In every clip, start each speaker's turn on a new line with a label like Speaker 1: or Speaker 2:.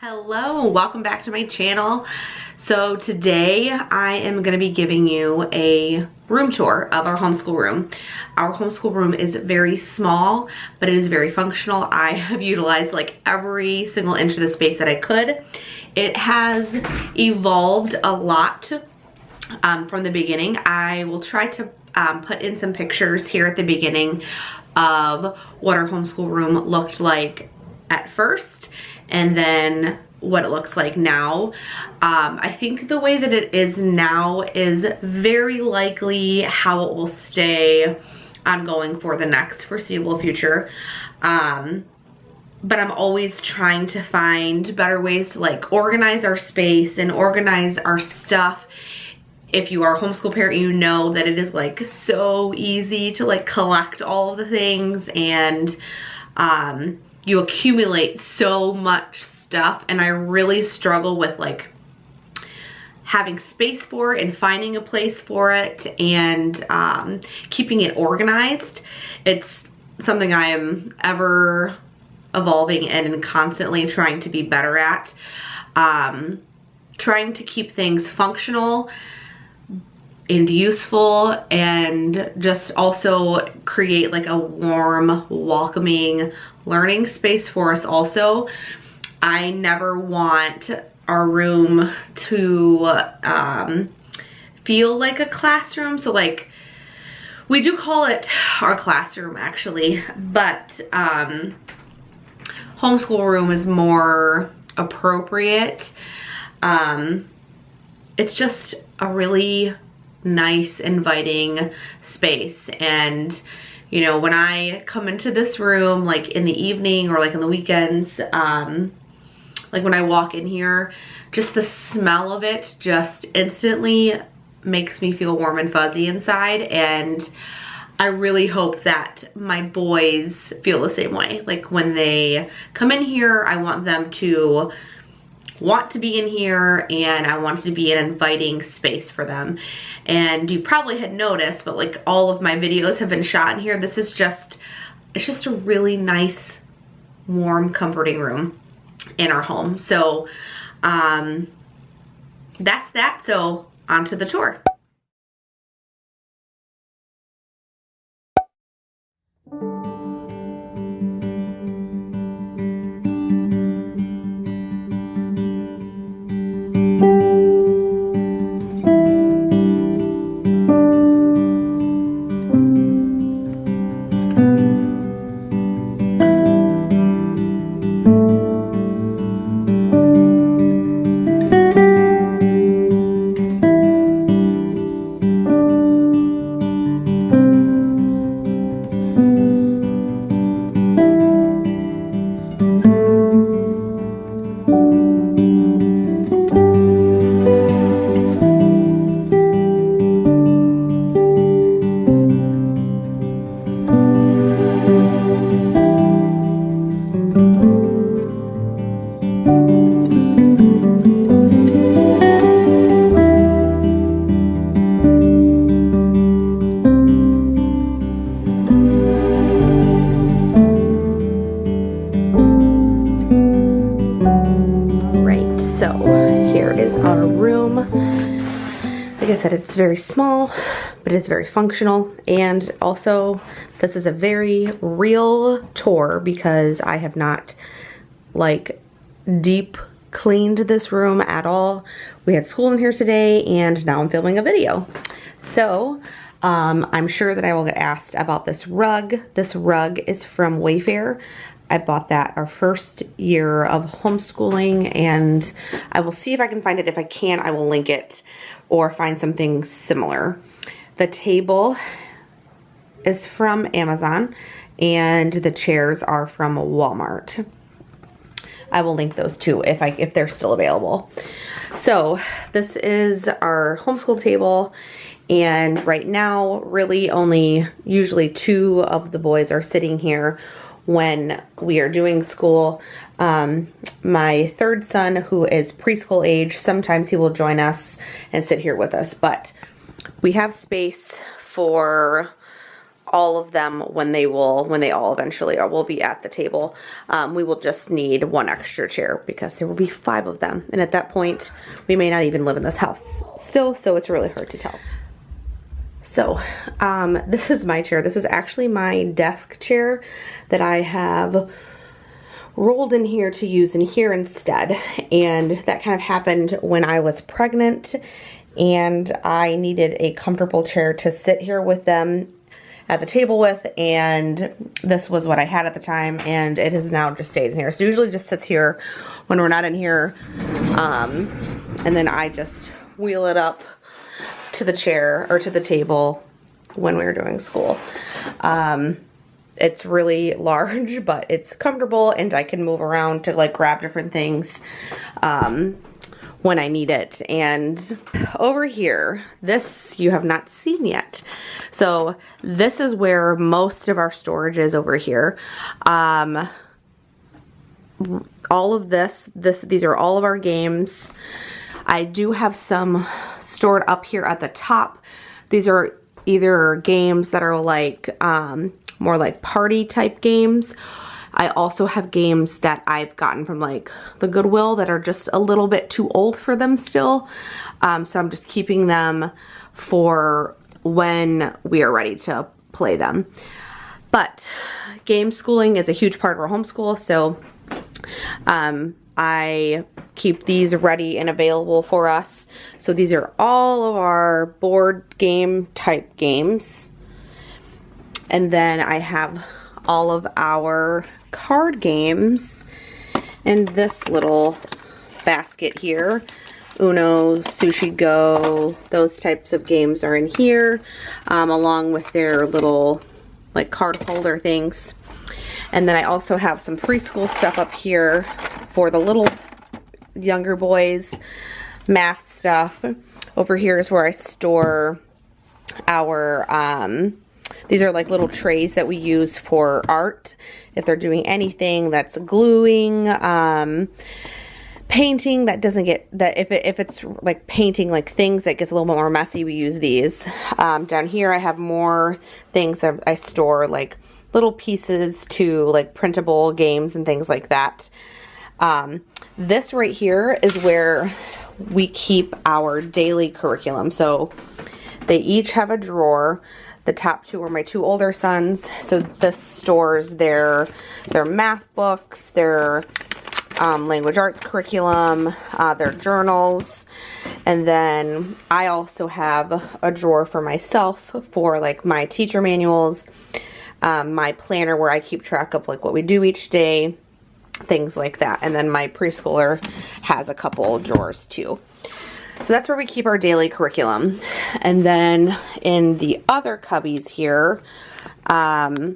Speaker 1: Hello, welcome back to my channel. So today I am going to be giving you a room tour of our homeschool room. Our homeschool room is very small, but it is very functional. I have utilized like every single inch of the space that I could. It has evolved a lot from the beginning. I will try to put in some pictures here at the beginning of what our homeschool room looked like at first, and then what it looks like now. I think the way that it is now is very likely how it will stay ongoing for the next foreseeable future. But I'm always trying to find better ways to like organize our space and organize our stuff. If you are a homeschool parent, you know that it is like so easy to like collect all of the things, and you accumulate so much stuff, and I really struggle with like having space for it and finding a place for it and keeping it organized. It's something I am ever evolving and constantly trying to be better at. Trying to keep things functional and useful, and just also create like a warm, welcoming learning space for us also. I never want our room to feel like a classroom. So like, we do call it our classroom actually, but homeschool room is more appropriate. It's just a really nice, inviting space. And you know, when I come into this room like in the evening or like in the weekends, like when I walk in here, just the smell of it just instantly makes me feel warm and fuzzy inside. And I really hope that my boys feel the same way. Like when they come in here, I want them to want to be in here, and I want it to be an inviting space for them. And you probably had noticed, but like all of my videos have been shot in here. This is just, it's just a really nice, warm, comforting room in our home. So that's that. So on to the tour. So here is our room. Like I said, it's very small, but it is very functional. And also, this is a very real tour because I have not like deep cleaned this room at all. We had school in here today, and now I'm filming a video. So I'm sure that I will get asked about this rug. This rug is from Wayfair. I bought that our first year of homeschooling, and I will see if I can find it. If I can, I will link it or find something similar. The table is from Amazon, and the chairs are from Walmart. I will link those too if they're still available. So this is our homeschool table, and right now really only usually 2 of the boys are sitting here when we are doing school. My third son, who is preschool age, sometimes he will join us and sit here with us, but we have space for all of them when they all eventually will be at the table. We will just need one extra chair because there will be 5 of them. And at that point, we may not even live in this house still, so it's really hard to tell. So, this is my chair. This is actually my desk chair that I have rolled in here to use in here instead. And that kind of happened when I was pregnant and I needed a comfortable chair to sit here with them at the table with, and this was what I had at the time, and it has now just stayed in here. So it usually just sits here when we're not in here, and then I just wheel it up to the chair or to the table when we're doing school. It's really large, but it's comfortable, and I can move around to like grab different things when I need it. And over here, this you have not seen yet. So this is where most of our storage is over here. All of these are all of our games. I do have some stored up here at the top. These are either games that are like more like party type games. I also have games that I've gotten from like the Goodwill that are just a little bit too old for them still. So I'm just keeping them for when we are ready to play them. But game schooling is a huge part of our homeschool, so I keep these ready and available for us. So these are all of our board game type games. And then I have all of our card games in this little basket here. Uno, Sushi Go, those types of games are in here, along with their little like card holder things. And then I also have some preschool stuff up here for the little younger boys, math stuff. Over here is where I store our these are like little trays that we use for art. If they're doing anything that's gluing, painting that doesn't get, that if it's like painting like things that gets a little bit more messy, we use these. Down here I have more things that I store, like little pieces to like printable games and things like that. This right here is where we keep our daily curriculum. So they each have a drawer. The top 2 are my 2 older sons, so this stores their math books, their language arts curriculum, their journals, and then I also have a drawer for myself for like my teacher manuals, my planner where I keep track of like what we do each day, things like that, and then my preschooler has a couple drawers too. So that's where we keep our daily curriculum. And then in the other cubbies here, I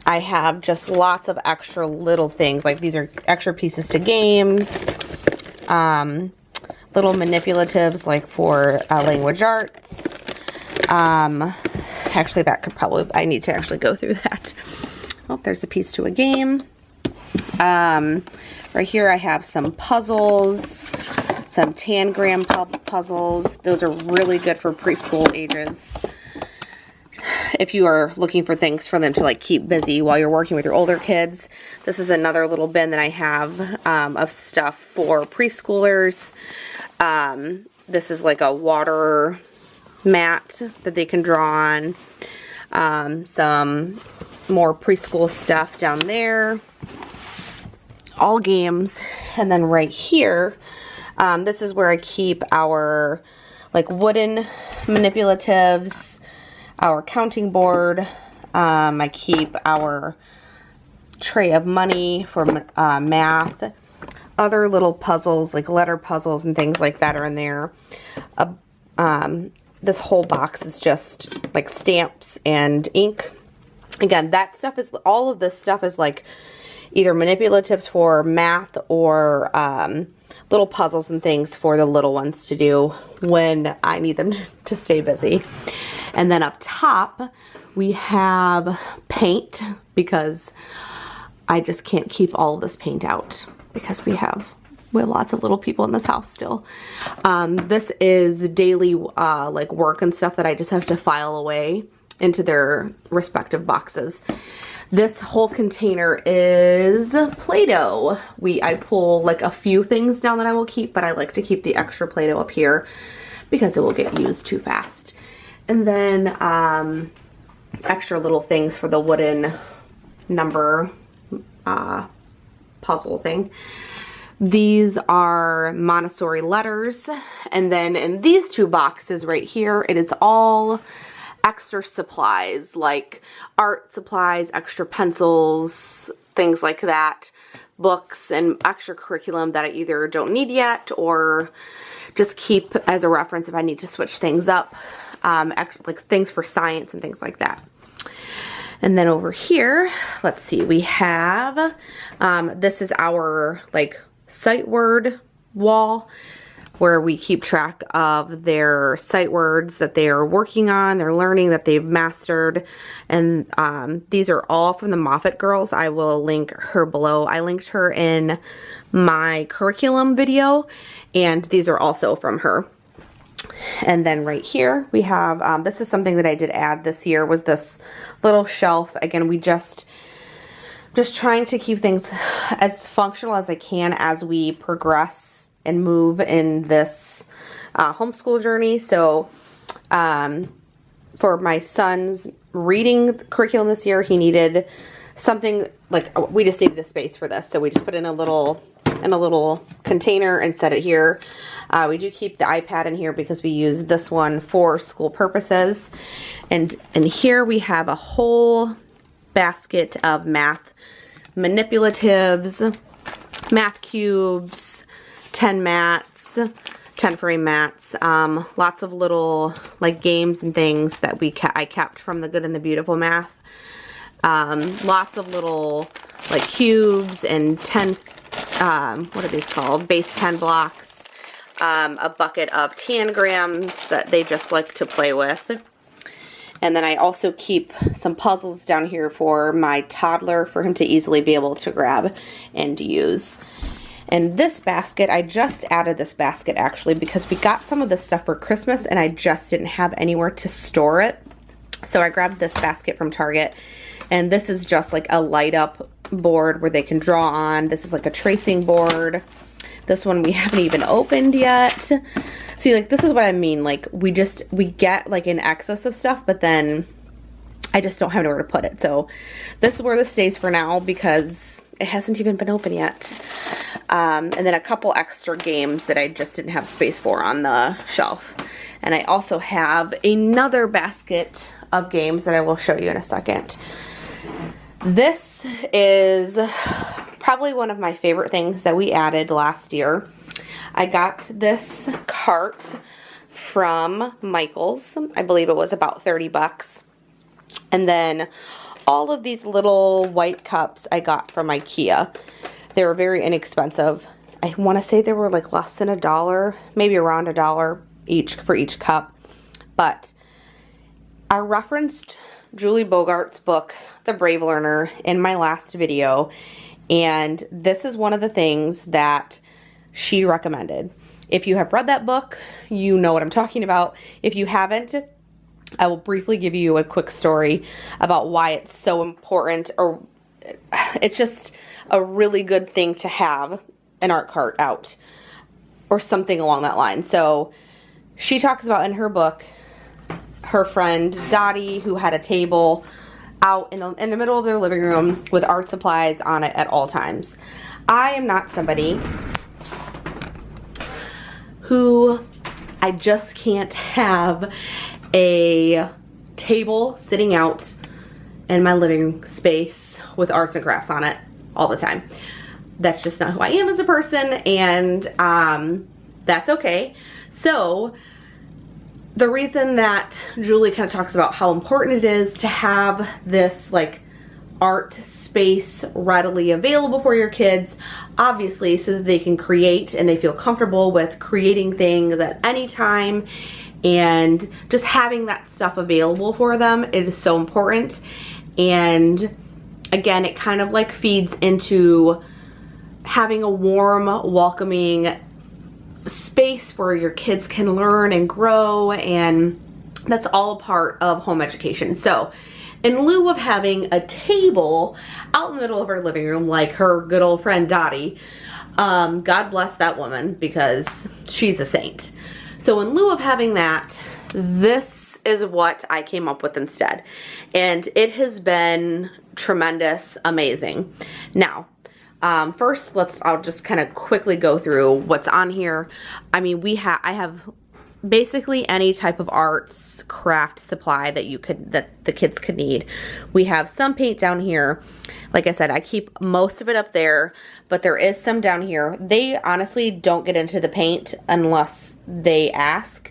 Speaker 1: have just lots of extra little things. Like these are extra pieces to games, little manipulatives like for language arts. Actually, that could probably, I need to actually go through that. Oh, there's a piece to a game. Right here I have some puzzles, some tangram puzzles. Those are really good for preschool ages. If you are looking for things for them to like keep busy while you're working with your older kids. This is another little bin that I have of stuff for preschoolers. This is like a water mat that they can draw on. Some more preschool stuff down there. All games. And then right here, this is where I keep our like wooden manipulatives, our counting board. I keep our tray of money for math. Other little puzzles like letter puzzles and things like that are in there. This whole box is just like stamps and ink. Again, that stuff is, all of this stuff is like either manipulatives for math or little puzzles and things for the little ones to do when I need them to stay busy. And then up top, we have paint because I just can't keep all of this paint out because we have lots of little people in this house still. This is daily like work and stuff that I just have to file away. into their respective boxes. This whole container is Play-Doh. I pull like a few things down that I will keep, but I like to keep the extra Play-Doh up here because it will get used too fast. And then extra little things for the wooden number puzzle thing. These are Montessori letters. And then in these two boxes right here, it is all extra supplies like art supplies, extra pencils, things like that, books and extra curriculum that I either don't need yet or just keep as a reference if I need to switch things up, like things for science and things like that. And then over here, let's see, we have, this is our like sight word wall, where we keep track of their sight words that they are working on, they're learning, that they've mastered. And these are all from the Moffat girls. I will link her below. I linked her in my curriculum video, and these are also from her. And then right here we have, this is something that I did add this year, was this little shelf. Again, we just trying to keep things as functional as I can as we progress and move in this homeschool journey. So for my son's reading curriculum this year, he needed something like, we just needed a space for this. So we just put in a little container and set it here. We do keep the iPad in here because we use this one for school purposes. And here we have a whole basket of math manipulatives, math cubes, 10 mats, 10 frame mats, lots of little like games and things that I kept from the Good and the Beautiful math. Lots of little like cubes and 10, what are these called? Base 10 blocks, a bucket of tangrams that they just like to play with. And then I also keep some puzzles down here for my toddler, for him to easily be able to grab and use. And this basket, I just added this basket actually because we got some of this stuff for Christmas and I just didn't have anywhere to store it. So I grabbed this basket from Target, and this is just like a light up board where they can draw on. This is like a tracing board. This one we haven't even opened yet. See, like this is what I mean. Like we get like an excess of stuff, but then I just don't have anywhere to put it. So this is where this stays for now because it hasn't even been open yet. And then a couple extra games that I just didn't have space for on the shelf. And I also have another basket of games that I will show you in a second. This is probably one of my favorite things that we added last year. I got this cart from Michael's. I believe it was about 30 bucks. And then all of these little white cups I got from IKEA. They were very inexpensive. I want to say they were like less than $1, maybe around $1 each for each cup. But I referenced Julie Bogart's book, The Brave Learner, in my last video. And this is one of the things that she recommended. If you have read that book, you know what I'm talking about. If you haven't, I will briefly give you a quick story about why it's so important, or it's just a really good thing to have an art cart out or something along that line. So she talks about in her book her friend Dottie, who had a table out in the middle of their living room with art supplies on it at all times. I am not somebody who, I just can't have a table sitting out in my living space with arts and crafts on it all the time. That's just not who I am as a person, and that's okay. So the reason that Julie kind of talks about how important it is to have this like art space readily available for your kids, obviously so that they can create and they feel comfortable with creating things at any time, and just having that stuff available for them, it is so important. And again, it kind of like feeds into having a warm, welcoming space where your kids can learn and grow and That's all a part of home education. So in lieu of having a table out in the middle of our living room like her good old friend Dottie, God bless that woman because she's a saint. So in lieu of having that, this is what I came up with instead. And it has been tremendous, amazing. Now, first, I'll just kind of quickly go through what's on here. I mean, I have basically any type of arts craft supply that the kids could need. We have some paint down here. Like I said, I keep most of it up there, but there is some down here. They honestly don't get into the paint unless they ask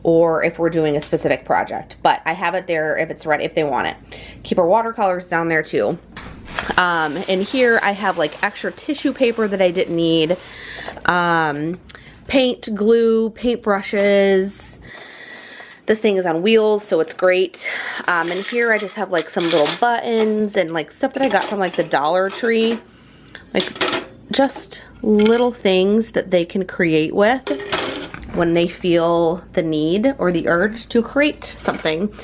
Speaker 1: or if we're doing a specific project, but I have it there if it's ready, if they want it. Keep our watercolors down there too. And here I have like extra tissue paper that I didn't need. Paint, glue, paint brushes. This thing is on wheels, so it's great. And here I just have like some little buttons and like stuff that I got from like the Dollar Tree. Like just little things that they can create with when they feel the need or the urge to create something.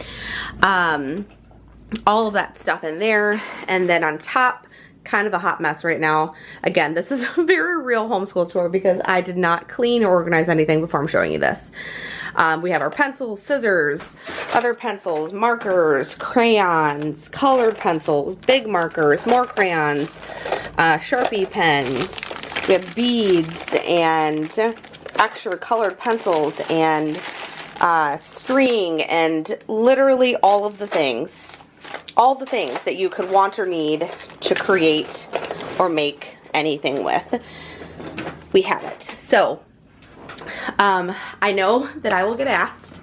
Speaker 1: All of that stuff in there. And then on top, kind of a hot mess right now. Again, this is a very real homeschool tour because I did not clean or organize anything before I'm showing you this. We have our pencils, scissors, other pencils, markers, crayons, colored pencils, big markers, more crayons, Sharpie pens. We have beads and extra colored pencils and string and literally all of the things. All the things that you could want or need to create or make anything with. We have it. So, I know that I will get asked,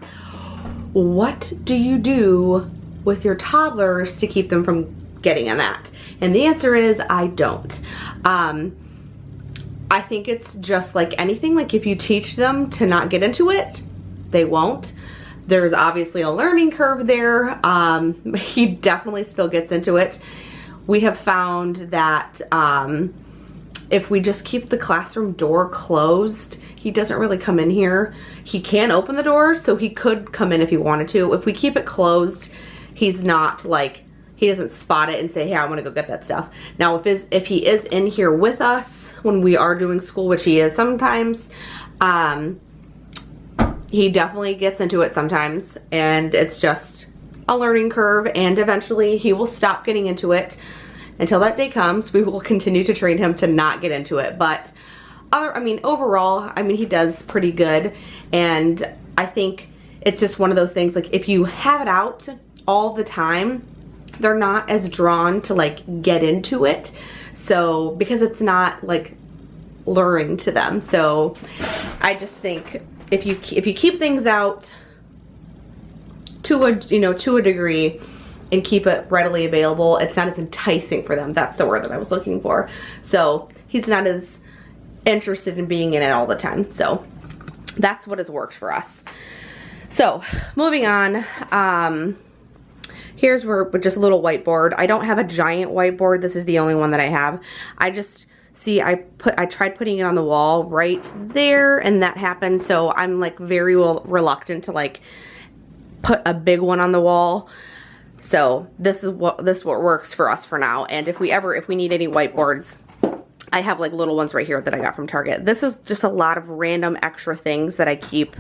Speaker 1: what do you do with your toddlers to keep them from getting on that? And the answer is, I don't. I think it's just like anything. Like if you teach them to not get into it, they won't. There's obviously a learning curve there. He definitely still gets into it. We have found that if we just keep the classroom door closed, he doesn't really come in here. He can open the door, so he could come in if he wanted to. If we keep it closed, he's not like, he doesn't spot it and say, hey, I want to go get that stuff. Now, if he is in here with us when we are doing school, which he is sometimes, he definitely gets into it sometimes, and it's just a learning curve, and eventually he will stop getting into it. Until that day comes, we will continue to train him to not get into it. But overall, he does pretty good, and I think it's just one of those things, like if you have it out all the time, they're not as drawn to like get into it. So, because it's not like luring to them. So I just think if you keep things out to a degree and keep it readily available, it's not as enticing for them. That's the word that I was looking for. So he's not as interested in being in it all the time. So that's what has worked for us. So moving on, here's where just a little whiteboard. I don't have a giant whiteboard. This is the only one that I have. I tried putting it on the wall right there, and that happened. So I'm like very reluctant to like put a big one on the wall. So this is what works for us for now. And if we need any whiteboards, I have like little ones right here that I got from Target. This is just a lot of random extra things that I keep,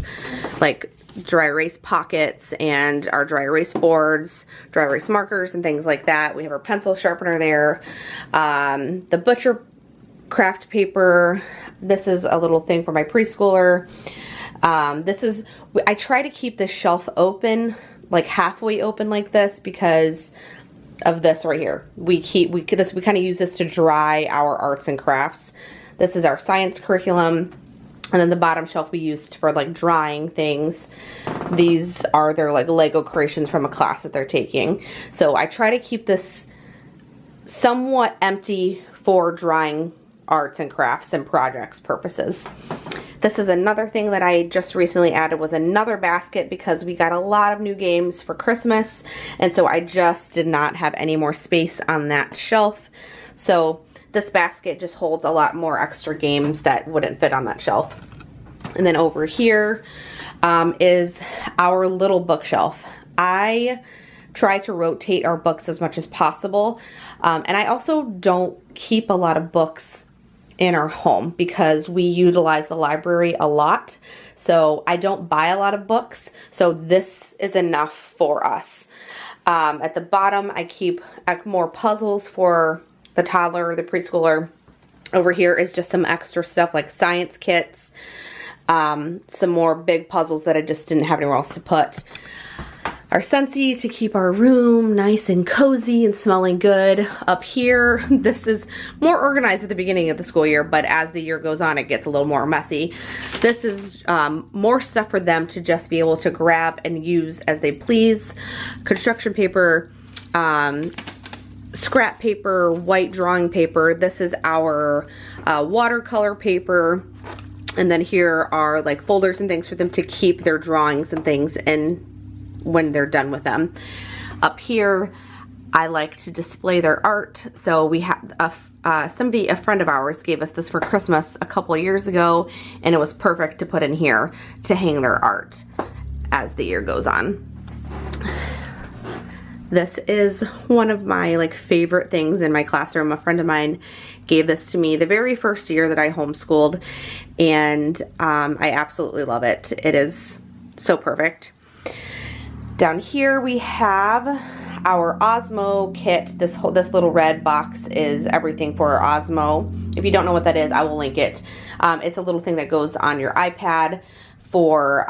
Speaker 1: like dry erase pockets and our dry erase boards, dry erase markers and things like that. We have our pencil sharpener there. The butcher craft paper. This is a little thing for my preschooler. I try to keep this shelf open, like halfway open like this, because of this right here. We kind of use this to dry our arts and crafts. This is our science curriculum. And then the bottom shelf we used for like drawing things. These are their like Lego creations from a class that they're taking. So I try to keep this somewhat empty for drawing arts and crafts and projects purposes. This is another thing that I just recently added, was another basket, because we got a lot of new games for Christmas, and so I just did not have any more space on that shelf. So this basket just holds a lot more extra games that wouldn't fit on that shelf. And then over here, is our little bookshelf. I try to rotate our books as much as possible. And I also don't keep a lot of books in our home because we utilize the library a lot. So I don't buy a lot of books. So this is enough for us. At the bottom, I keep more puzzles for the toddler, the preschooler. Over here is just some extra stuff like science kits, some more big puzzles that I just didn't have anywhere else to put. Our Scentsy to keep our room nice and cozy and smelling good. Up here, this is more organized at the beginning of the school year, but as the year goes on, it gets a little more messy. This is more stuff for them to just be able to grab and use as they please. Construction paper, scrap paper, white drawing paper. This is our watercolor paper. And then here are like folders and things for them to keep their drawings and things in when they're done with them. Up here, I like to display their art. So we have a friend of ours gave us this for Christmas a couple of years ago, and it was perfect to put in here to hang their art as the year goes on. This is one of my like favorite things in my classroom. A friend of mine gave this to me the very first year that I homeschooled, and I absolutely love it. It is so perfect. Down here we have our Osmo kit. This little red box is everything for our Osmo. If you don't know what that is, I will link it. It's a little thing that goes on your iPad for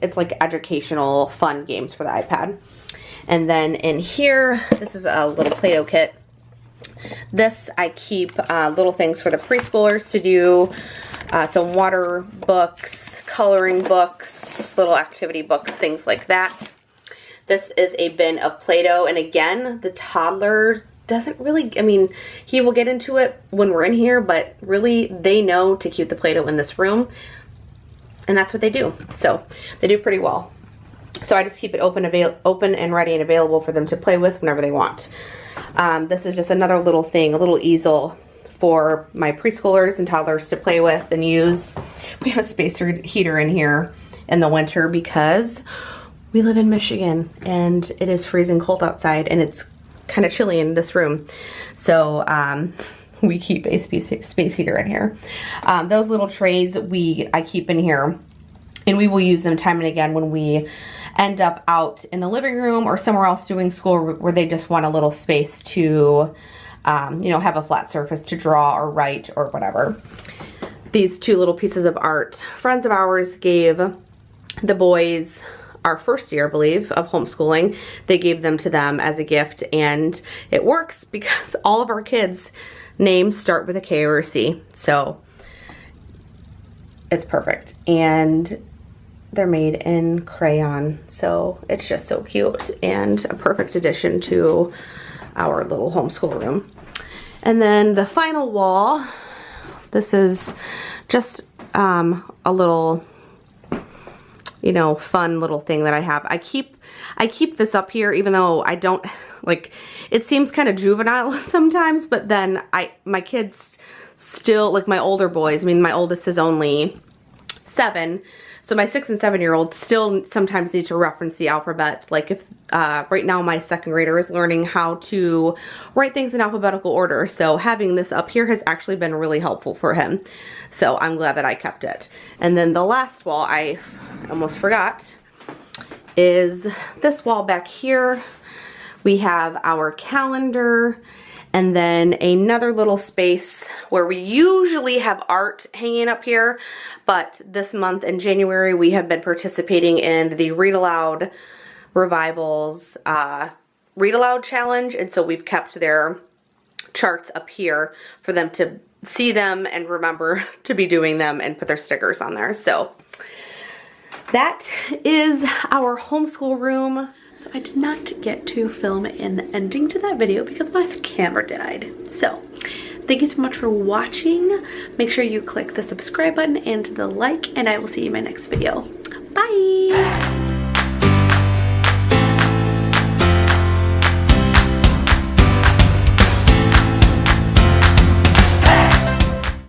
Speaker 1: it's like educational fun games for the iPad. And then in here, this is a little Play-Doh kit. This I keep little things for the preschoolers to do. Some water books, coloring books, little activity books, things like that. This is a bin of Play-Doh, and again, the toddler doesn't really, I mean, he will get into it when we're in here, but really they know to keep the Play-Doh in this room, and that's what they do. So they do pretty well. So I just keep it open and ready and available for them to play with whenever they want. This is just another little thing, a little easel for my preschoolers and toddlers to play with and use. We have a space heater in here in the winter because we live in Michigan and it is freezing cold outside and it's kind of chilly in this room. So we keep a space heater in here. Those little trays I keep in here, and we will use them time and again when we end up out in the living room or somewhere else doing school where they just want a little space to you know, have a flat surface to draw or write or whatever. These two little pieces of art, friends of ours gave the boys our first year, I believe, of homeschooling. They gave them to them as a gift, and it works because all of our kids' names start with a K or a C, so it's perfect. And they're made in crayon, so it's just so cute and a perfect addition to our little homeschool room. And then the final wall, this is just a little, you know, fun little thing that I have. I keep this up here even though I don't, like, it seems kind of juvenile sometimes, but then my kids still, like my older boys, I mean my oldest is only 7, so my 6 and 7-year-olds still sometimes need to reference the alphabet. Like if, right now my 2nd grader is learning how to write things in alphabetical order. So having this up here has actually been really helpful for him. So I'm glad that I kept it. And then the last wall, I almost forgot, is this wall back here. We have our calendar, and then another little space where we usually have art hanging up here, but this month in January we have been participating in the Read Aloud Revivals Read Aloud Challenge, and so we've kept their charts up here for them to see them and remember to be doing them and put their stickers on there. So that is our homeschool room. So I did not get to film an ending to that video because my camera died. So thank you so much for watching. Make sure you click the subscribe button and the like, and I will see you in my next video. Bye!